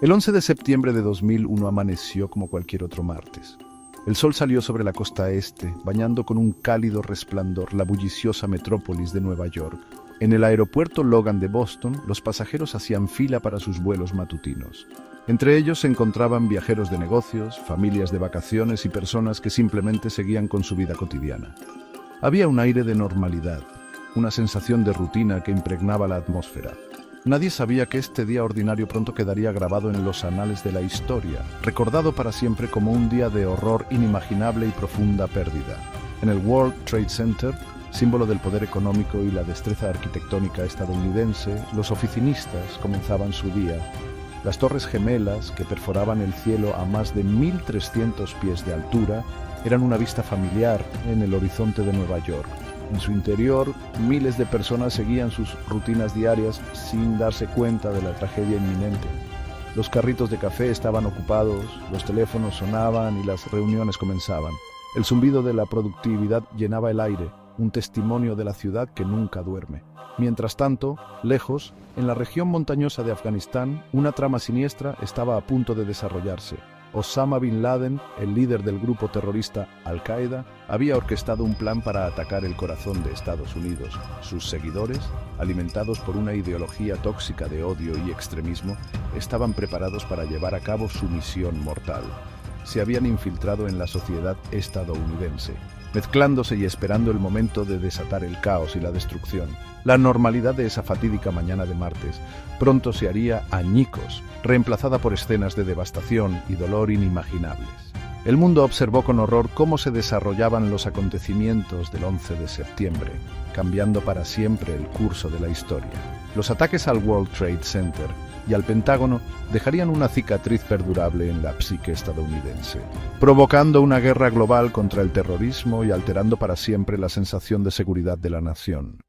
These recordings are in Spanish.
El 11 de septiembre de 2001 amaneció como cualquier otro martes. El sol salió sobre la costa este, bañando con un cálido resplandor la bulliciosa metrópolis de Nueva York. En el aeropuerto Logan de Boston, los pasajeros hacían fila para sus vuelos matutinos. Entre ellos se encontraban viajeros de negocios, familias de vacaciones y personas que simplemente seguían con su vida cotidiana. Había un aire de normalidad, una sensación de rutina que impregnaba la atmósfera. Nadie sabía que este día ordinario pronto quedaría grabado en los anales de la historia, recordado para siempre como un día de horror inimaginable y profunda pérdida. En el World Trade Center, símbolo del poder económico y la destreza arquitectónica estadounidense, los oficinistas comenzaban su día. Las torres gemelas, que perforaban el cielo a más de 1.300 pies de altura, eran una vista familiar en el horizonte de Nueva York. En su interior, miles de personas seguían sus rutinas diarias sin darse cuenta de la tragedia inminente. Los carritos de café estaban ocupados, los teléfonos sonaban y las reuniones comenzaban. El zumbido de la productividad llenaba el aire, un testimonio de la ciudad que nunca duerme. Mientras tanto, lejos, en la región montañosa de Afganistán, una trama siniestra estaba a punto de desarrollarse. Osama Bin Laden, el líder del grupo terrorista Al-Qaeda, había orquestado un plan para atacar el corazón de Estados Unidos. Sus seguidores, alimentados por una ideología tóxica de odio y extremismo, estaban preparados para llevar a cabo su misión mortal. Se habían infiltrado en la sociedad estadounidense, mezclándose y esperando el momento de desatar el caos y la destrucción. La normalidad de esa fatídica mañana de martes pronto se haría añicos, reemplazada por escenas de devastación y dolor inimaginables. El mundo observó con horror cómo se desarrollaban los acontecimientos del 11 de septiembre, cambiando para siempre el curso de la historia. Los ataques al World Trade Center y al Pentágono dejarían una cicatriz perdurable en la psique estadounidense, provocando una guerra global contra el terrorismo y alterando para siempre la sensación de seguridad de la nación.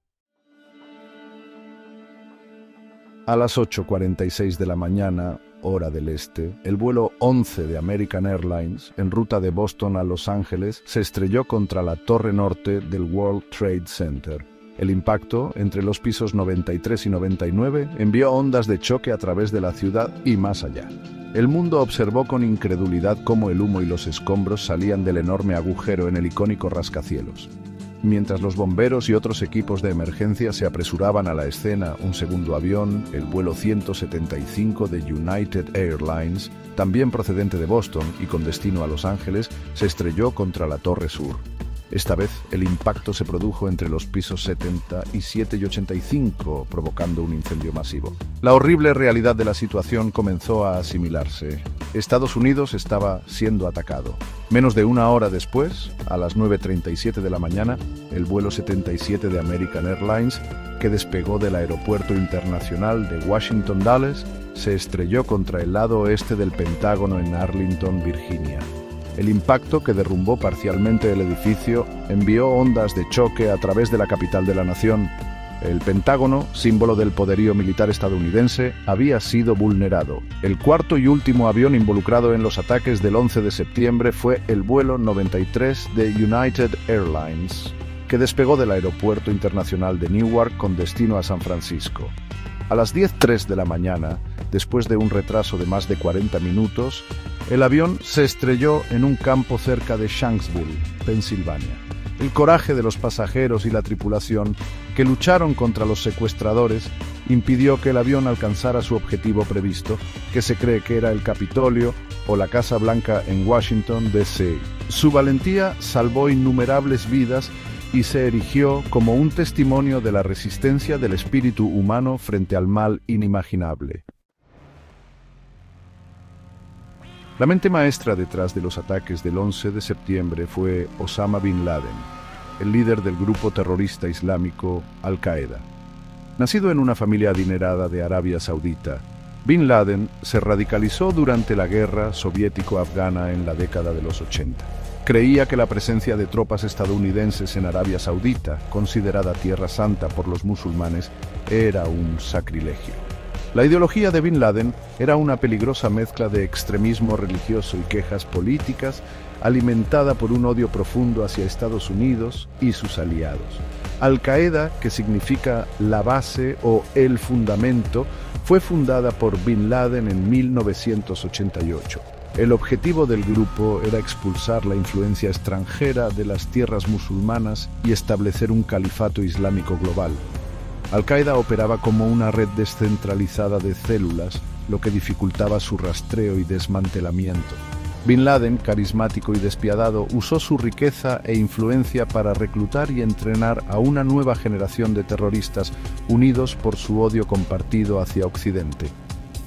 A las 8:46 de la mañana, hora del este, el vuelo 11 de American Airlines, en ruta de Boston a Los Ángeles, se estrelló contra la torre norte del World Trade Center. El impacto, entre los pisos 93 y 99, envió ondas de choque a través de la ciudad y más allá. El mundo observó con incredulidad cómo el humo y los escombros salían del enorme agujero en el icónico rascacielos. Mientras los bomberos y otros equipos de emergencia se apresuraban a la escena, un segundo avión, el vuelo 175 de United Airlines, también procedente de Boston y con destino a Los Ángeles, se estrelló contra la Torre Sur. Esta vez, el impacto se produjo entre los pisos 77 y 85, provocando un incendio masivo. La horrible realidad de la situación comenzó a asimilarse. Estados Unidos estaba siendo atacado. Menos de una hora después, a las 9:37 de la mañana, el vuelo 77 de American Airlines, que despegó del aeropuerto internacional de Washington Dulles, se estrelló contra el lado oeste del Pentágono en Arlington, Virginia. El impacto, que derrumbó parcialmente el edificio, envió ondas de choque a través de la capital de la nación. El Pentágono, símbolo del poderío militar estadounidense, había sido vulnerado. El cuarto y último avión involucrado en los ataques del 11 de septiembre fue el vuelo 93 de United Airlines, que despegó del aeropuerto internacional de Newark con destino a San Francisco. A las 10:03 de la mañana, después de un retraso de más de 40 minutos, el avión se estrelló en un campo cerca de Shanksville, Pensilvania. El coraje de los pasajeros y la tripulación, que lucharon contra los secuestradores, impidió que el avión alcanzara su objetivo previsto, que se cree que era el Capitolio o la Casa Blanca en Washington, D.C. Su valentía salvó innumerables vidas y se erigió como un testimonio de la resistencia del espíritu humano frente al mal inimaginable. La mente maestra detrás de los ataques del 11 de septiembre fue Osama Bin Laden, el líder del grupo terrorista islámico Al-Qaeda. Nacido en una familia adinerada de Arabia Saudita, Bin Laden se radicalizó durante la guerra soviético-afgana en la década de los 80. Creía que la presencia de tropas estadounidenses en Arabia Saudita, considerada Tierra Santa por los musulmanes, era un sacrilegio. La ideología de Bin Laden era una peligrosa mezcla de extremismo religioso y quejas políticas, alimentada por un odio profundo hacia Estados Unidos y sus aliados. Al-Qaeda, que significa la base o el fundamento, fue fundada por Bin Laden en 1988. El objetivo del grupo era expulsar la influencia extranjera de las tierras musulmanas y establecer un califato islámico global. Al-Qaeda operaba como una red descentralizada de células, lo que dificultaba su rastreo y desmantelamiento. Bin Laden, carismático y despiadado, usó su riqueza e influencia para reclutar y entrenar a una nueva generación de terroristas unidos por su odio compartido hacia Occidente.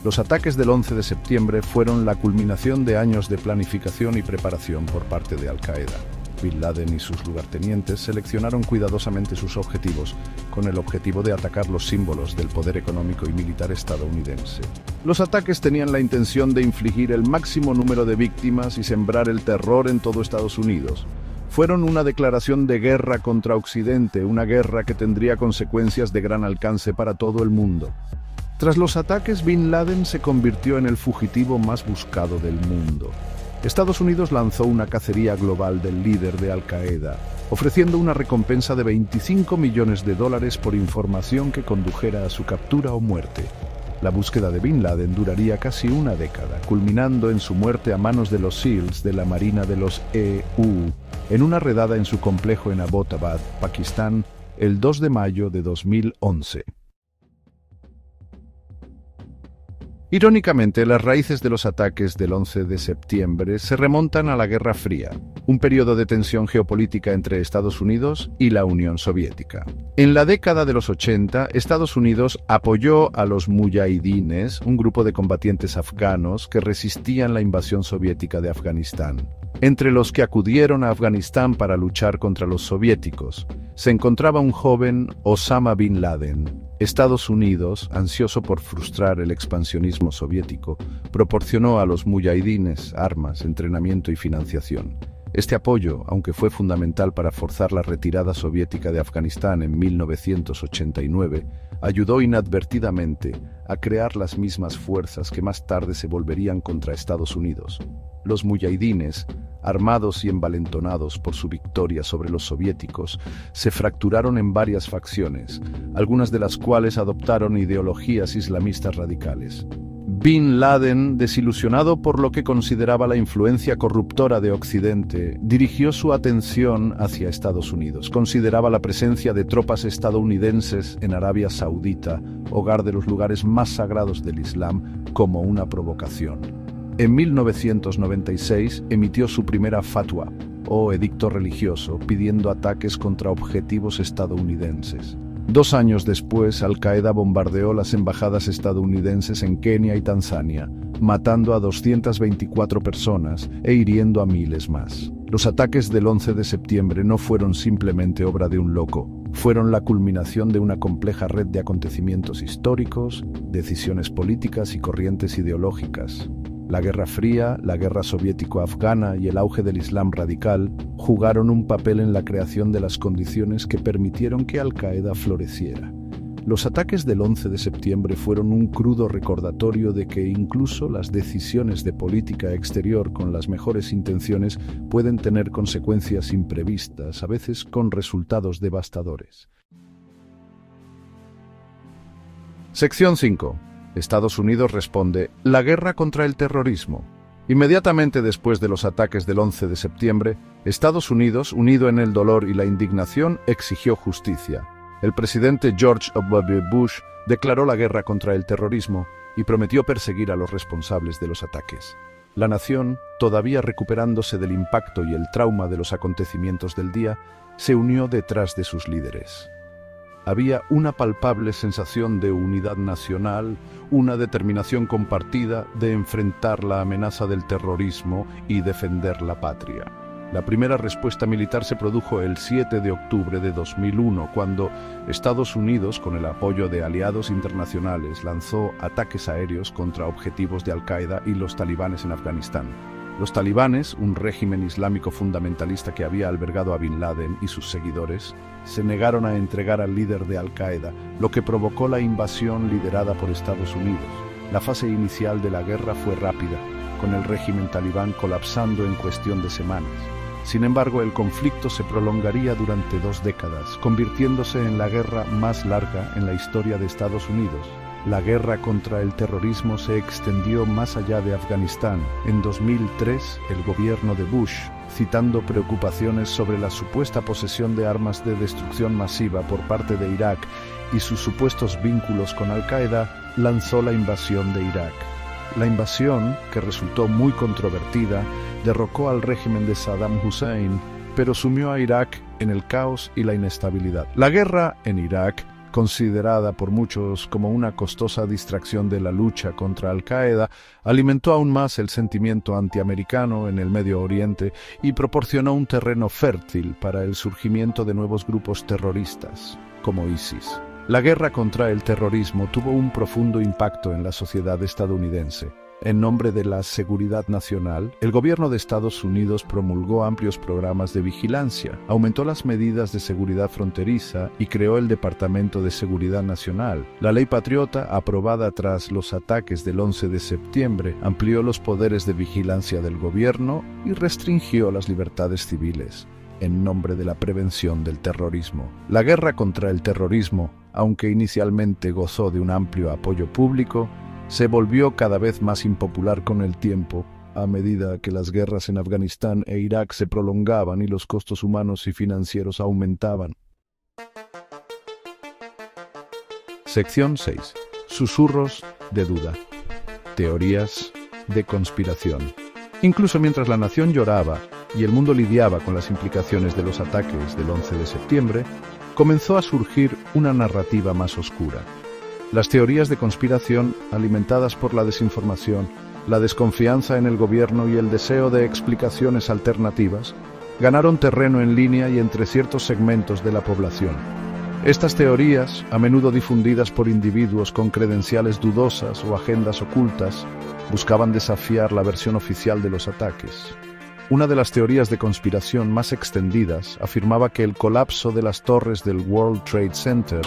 Los ataques del 11 de septiembre fueron la culminación de años de planificación y preparación por parte de Al-Qaeda. Bin Laden y sus lugartenientes seleccionaron cuidadosamente sus objetivos, con el objetivo de atacar los símbolos del poder económico y militar estadounidense. Los ataques tenían la intención de infligir el máximo número de víctimas y sembrar el terror en todo Estados Unidos. Fueron una declaración de guerra contra Occidente, una guerra que tendría consecuencias de gran alcance para todo el mundo. Tras los ataques, Bin Laden se convirtió en el fugitivo más buscado del mundo. Estados Unidos lanzó una cacería global del líder de Al-Qaeda, ofreciendo una recompensa de $25 millones por información que condujera a su captura o muerte. La búsqueda de Bin Laden duraría casi una década, culminando en su muerte a manos de los SEALs de la Marina de los EU, en una redada en su complejo en Abbottabad, Pakistán, el 2 de mayo de 2011. Irónicamente, las raíces de los ataques del 11 de septiembre se remontan a la Guerra Fría, un periodo de tensión geopolítica entre Estados Unidos y la Unión Soviética. En la década de los 80, Estados Unidos apoyó a los mujahidines, un grupo de combatientes afganos que resistían la invasión soviética de Afganistán. Entre los que acudieron a Afganistán para luchar contra los soviéticos, se encontraba un joven Osama Bin Laden. Estados Unidos, ansioso por frustrar el expansionismo soviético, proporcionó a los mujahidines armas, entrenamiento y financiación. Este apoyo, aunque fue fundamental para forzar la retirada soviética de Afganistán en 1989, ayudó inadvertidamente a crear las mismas fuerzas que más tarde se volverían contra Estados Unidos. Los mujahidines, armados y envalentonados por su victoria sobre los soviéticos, se fracturaron en varias facciones, algunas de las cuales adoptaron ideologías islamistas radicales. Bin Laden, desilusionado por lo que consideraba la influencia corruptora de Occidente, dirigió su atención hacia Estados Unidos. Consideraba la presencia de tropas estadounidenses en Arabia Saudita, hogar de los lugares más sagrados del Islam, como una provocación. En 1996 emitió su primera fatwa, o edicto religioso, pidiendo ataques contra objetivos estadounidenses. 2 años después, Al-Qaeda bombardeó las embajadas estadounidenses en Kenia y Tanzania, matando a 224 personas e hiriendo a miles más. Los ataques del 11 de septiembre no fueron simplemente obra de un loco, fueron la culminación de una compleja red de acontecimientos históricos, decisiones políticas y corrientes ideológicas. La Guerra Fría, la Guerra Soviético-Afgana y el auge del Islam radical jugaron un papel en la creación de las condiciones que permitieron que Al-Qaeda floreciera. Los ataques del 11 de septiembre fueron un crudo recordatorio de que incluso las decisiones de política exterior con las mejores intenciones pueden tener consecuencias imprevistas, a veces con resultados devastadores. Sección 5. Estados Unidos responde: la guerra contra el terrorismo. Inmediatamente después de los ataques del 11 de septiembre, Estados Unidos, unido en el dolor y la indignación, exigió justicia. El presidente George W. Bush declaró la guerra contra el terrorismo y prometió perseguir a los responsables de los ataques. La nación, todavía recuperándose del impacto y el trauma de los acontecimientos del día, se unió detrás de sus líderes. Había una palpable sensación de unidad nacional, una determinación compartida de enfrentar la amenaza del terrorismo y defender la patria. La primera respuesta militar se produjo el 7 de octubre de 2001, cuando Estados Unidos, con el apoyo de aliados internacionales, lanzó ataques aéreos contra objetivos de Al-Qaeda y los talibanes en Afganistán. Los talibanes, un régimen islámico fundamentalista que había albergado a Bin Laden y sus seguidores, se negaron a entregar al líder de Al-Qaeda, lo que provocó la invasión liderada por Estados Unidos. La fase inicial de la guerra fue rápida, con el régimen talibán colapsando en cuestión de semanas. Sin embargo, el conflicto se prolongaría durante 2 décadas, convirtiéndose en la guerra más larga en la historia de Estados Unidos. La guerra contra el terrorismo se extendió más allá de Afganistán. En 2003, el gobierno de Bush, citando preocupaciones sobre la supuesta posesión de armas de destrucción masiva por parte de Irak y sus supuestos vínculos con Al-Qaeda, lanzó la invasión de Irak. La invasión, que resultó muy controvertida, derrocó al régimen de Saddam Hussein, pero sumió a Irak en el caos y la inestabilidad. La guerra en Irak, considerada por muchos como una costosa distracción de la lucha contra Al-Qaeda, alimentó aún más el sentimiento antiamericano en el Medio Oriente y proporcionó un terreno fértil para el surgimiento de nuevos grupos terroristas, como ISIS. La guerra contra el terrorismo tuvo un profundo impacto en la sociedad estadounidense. En nombre de la seguridad nacional, el gobierno de Estados Unidos promulgó amplios programas de vigilancia, aumentó las medidas de seguridad fronteriza y creó el Departamento de Seguridad Nacional. La Ley Patriota, aprobada tras los ataques del 11 de septiembre, amplió los poderes de vigilancia del gobierno y restringió las libertades civiles, en nombre de la prevención del terrorismo. La guerra contra el terrorismo, aunque inicialmente gozó de un amplio apoyo público, se volvió cada vez más impopular con el tiempo, a medida que las guerras en Afganistán e Irak se prolongaban y los costos humanos y financieros aumentaban. Sección 6. Susurros de duda. Teorías de conspiración. Incluso mientras la nación lloraba y el mundo lidiaba con las implicaciones de los ataques del 11 de septiembre, comenzó a surgir una narrativa más oscura. Las teorías de conspiración, alimentadas por la desinformación, la desconfianza en el gobierno y el deseo de explicaciones alternativas, ganaron terreno en línea y entre ciertos segmentos de la población. Estas teorías, a menudo difundidas por individuos con credenciales dudosas o agendas ocultas, buscaban desafiar la versión oficial de los ataques. Una de las teorías de conspiración más extendidas afirmaba que el colapso de las torres del World Trade Center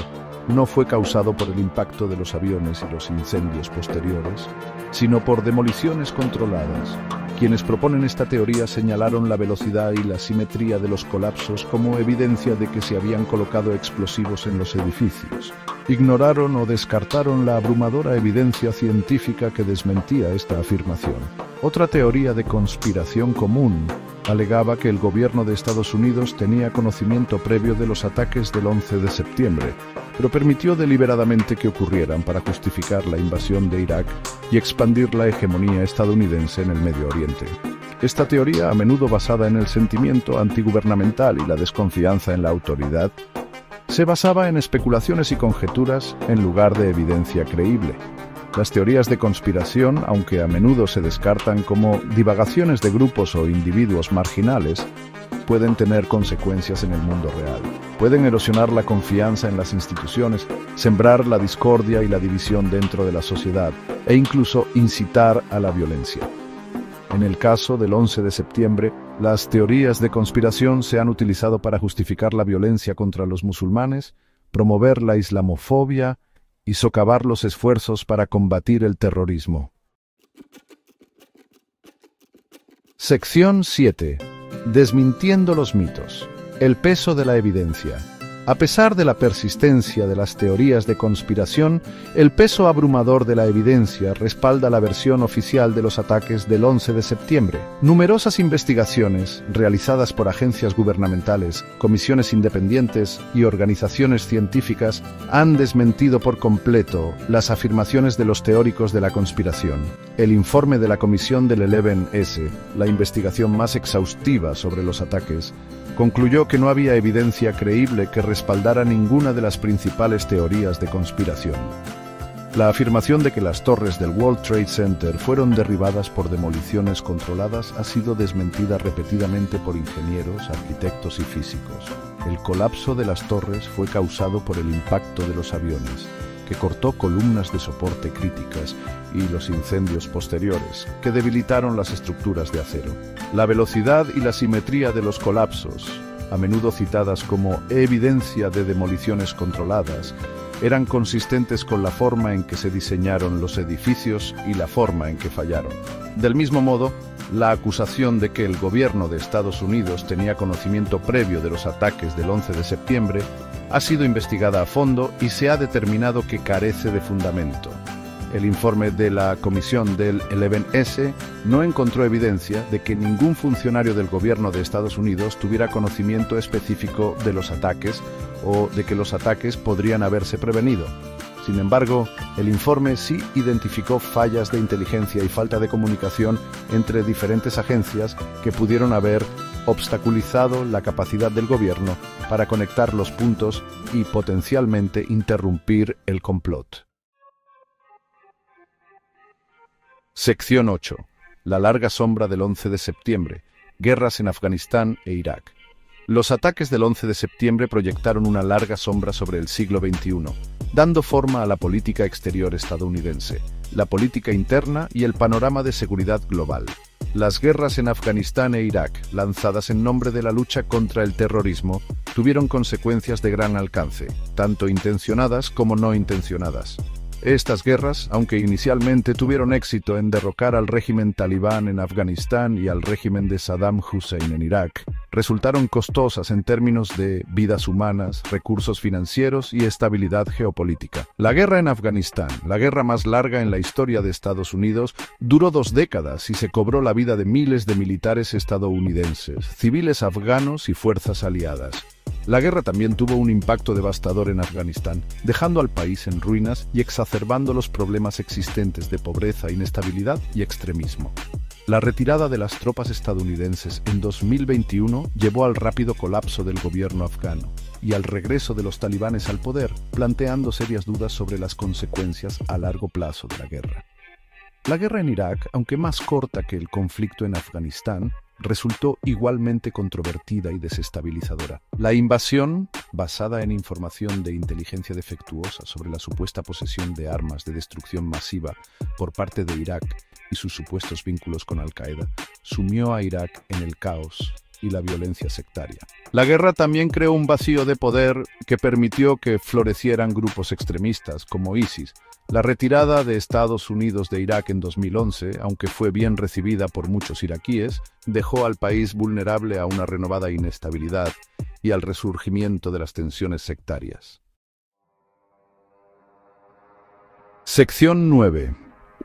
no fue causado por el impacto de los aviones y los incendios posteriores, sino por demoliciones controladas. Quienes proponen esta teoría señalaron la velocidad y la simetría de los colapsos como evidencia de que se habían colocado explosivos en los edificios. Ignoraron o descartaron la abrumadora evidencia científica que desmentía esta afirmación. Otra teoría de conspiración común alegaba que el gobierno de Estados Unidos tenía conocimiento previo de los ataques del 11 de septiembre, pero permitió deliberadamente que ocurrieran para justificar la invasión de Irak y expandir la hegemonía estadounidense en el Medio Oriente. Esta teoría, a menudo basada en el sentimiento antigubernamental y la desconfianza en la autoridad, se basaba en especulaciones y conjeturas en lugar de evidencia creíble. Las teorías de conspiración, aunque a menudo se descartan como divagaciones de grupos o individuos marginales, pueden tener consecuencias en el mundo real. Pueden erosionar la confianza en las instituciones, sembrar la discordia y la división dentro de la sociedad, e incluso incitar a la violencia. En el caso del 11 de septiembre, las teorías de conspiración se han utilizado para justificar la violencia contra los musulmanes, promover la islamofobia y socavar los esfuerzos para combatir el terrorismo. Sección 7. Desmintiendo los mitos. El peso de la evidencia. A pesar de la persistencia de las teorías de conspiración, el peso abrumador de la evidencia respalda la versión oficial de los ataques del 11 de septiembre. Numerosas investigaciones, realizadas por agencias gubernamentales, comisiones independientes y organizaciones científicas, han desmentido por completo las afirmaciones de los teóricos de la conspiración. El informe de la Comisión del 11S, la investigación más exhaustiva sobre los ataques, concluyó que no había evidencia creíble que respaldara ninguna de las principales teorías de conspiración. La afirmación de que las torres del World Trade Center fueron derribadas por demoliciones controladas ha sido desmentida repetidamente por ingenieros, arquitectos y físicos. El colapso de las torres fue causado por el impacto de los aviones, que cortó columnas de soporte críticas, y los incendios posteriores, que debilitaron las estructuras de acero. La velocidad y la simetría de los colapsos, a menudo citadas como evidencia de demoliciones controladas, eran consistentes con la forma en que se diseñaron los edificios y la forma en que fallaron. Del mismo modo, La acusación de que el gobierno de Estados Unidos tenía conocimiento previo de los ataques del 11 de septiembre ha sido investigada a fondo y se ha determinado que carece de fundamento. El informe de la comisión del 11S no encontró evidencia de que ningún funcionario del gobierno de Estados Unidos tuviera conocimiento específico de los ataques o de que los ataques podrían haberse prevenido. Sin embargo, el informe sí identificó fallas de inteligencia y falta de comunicación entre diferentes agencias que pudieron haber obstaculizado la capacidad del gobierno para conectar los puntos y potencialmente interrumpir el complot. Sección 8. La larga sombra del 11 de septiembre. Guerras en Afganistán e Irak. Los ataques del 11 de septiembre proyectaron una larga sombra sobre el siglo XXI, dando forma a la política exterior estadounidense, la política interna y el panorama de seguridad global. Las guerras en Afganistán e Irak, lanzadas en nombre de la lucha contra el terrorismo, tuvieron consecuencias de gran alcance, tanto intencionadas como no intencionadas. Estas guerras, aunque inicialmente tuvieron éxito en derrocar al régimen talibán en Afganistán y al régimen de Saddam Hussein en Irak, resultaron costosas en términos de vidas humanas, recursos financieros y estabilidad geopolítica. La guerra en Afganistán, la guerra más larga en la historia de Estados Unidos, duró 2 décadas y se cobró la vida de miles de militares estadounidenses, civiles afganos y fuerzas aliadas. La guerra también tuvo un impacto devastador en Afganistán, dejando al país en ruinas y exacerbando los problemas existentes de pobreza, inestabilidad y extremismo. La retirada de las tropas estadounidenses en 2021 llevó al rápido colapso del gobierno afgano y al regreso de los talibanes al poder, planteando serias dudas sobre las consecuencias a largo plazo de la guerra. La guerra en Irak, aunque más corta que el conflicto en Afganistán, resultó igualmente controvertida y desestabilizadora. La invasión, basada en información de inteligencia defectuosa sobre la supuesta posesión de armas de destrucción masiva por parte de Irak y sus supuestos vínculos con Al-Qaeda, sumió a Irak en el caos y la violencia sectaria. La guerra también creó un vacío de poder que permitió que florecieran grupos extremistas como ISIS. La retirada de Estados Unidos de Irak en 2011, aunque fue bien recibida por muchos iraquíes, dejó al país vulnerable a una renovada inestabilidad y al resurgimiento de las tensiones sectarias. Sección 9.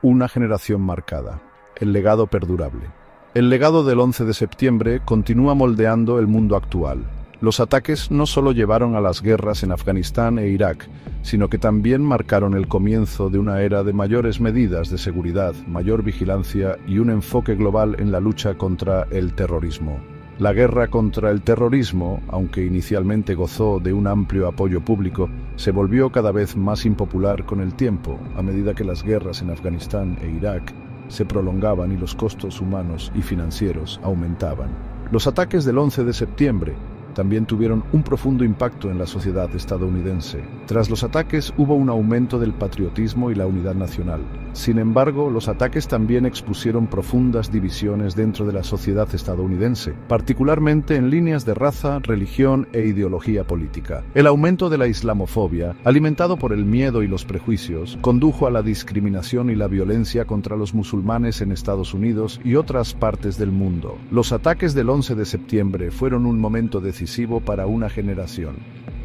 Una generación marcada. El legado perdurable. El legado del 11 de septiembre continúa moldeando el mundo actual. Los ataques no solo llevaron a las guerras en Afganistán e Irak, sino que también marcaron el comienzo de una era de mayores medidas de seguridad, mayor vigilancia y un enfoque global en la lucha contra el terrorismo. La guerra contra el terrorismo, aunque inicialmente gozó de un amplio apoyo público, se volvió cada vez más impopular con el tiempo, a medida que las guerras en Afganistán e Irak se prolongaban y los costos humanos y financieros aumentaban. Los ataques del 11 de septiembre también tuvieron un profundo impacto en la sociedad estadounidense. Tras los ataques hubo un aumento del patriotismo y la unidad nacional. Sin embargo, los ataques también expusieron profundas divisiones dentro de la sociedad estadounidense, particularmente en líneas de raza, religión e ideología política. El aumento de la islamofobia, alimentado por el miedo y los prejuicios, condujo a la discriminación y la violencia contra los musulmanes en Estados Unidos y otras partes del mundo. Los ataques del 11 de septiembre fueron un momento decisivo para una generación.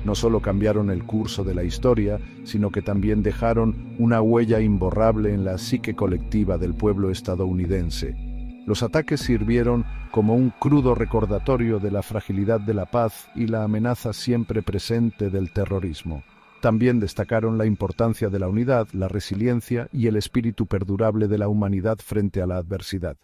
No solo cambiaron el curso de la historia, sino que también dejaron una huella imborrable en la psique colectiva del pueblo estadounidense. Los ataques sirvieron como un crudo recordatorio de la fragilidad de la paz y la amenaza siempre presente del terrorismo. También destacaron la importancia de la unidad, la resiliencia y el espíritu perdurable de la humanidad frente a la adversidad.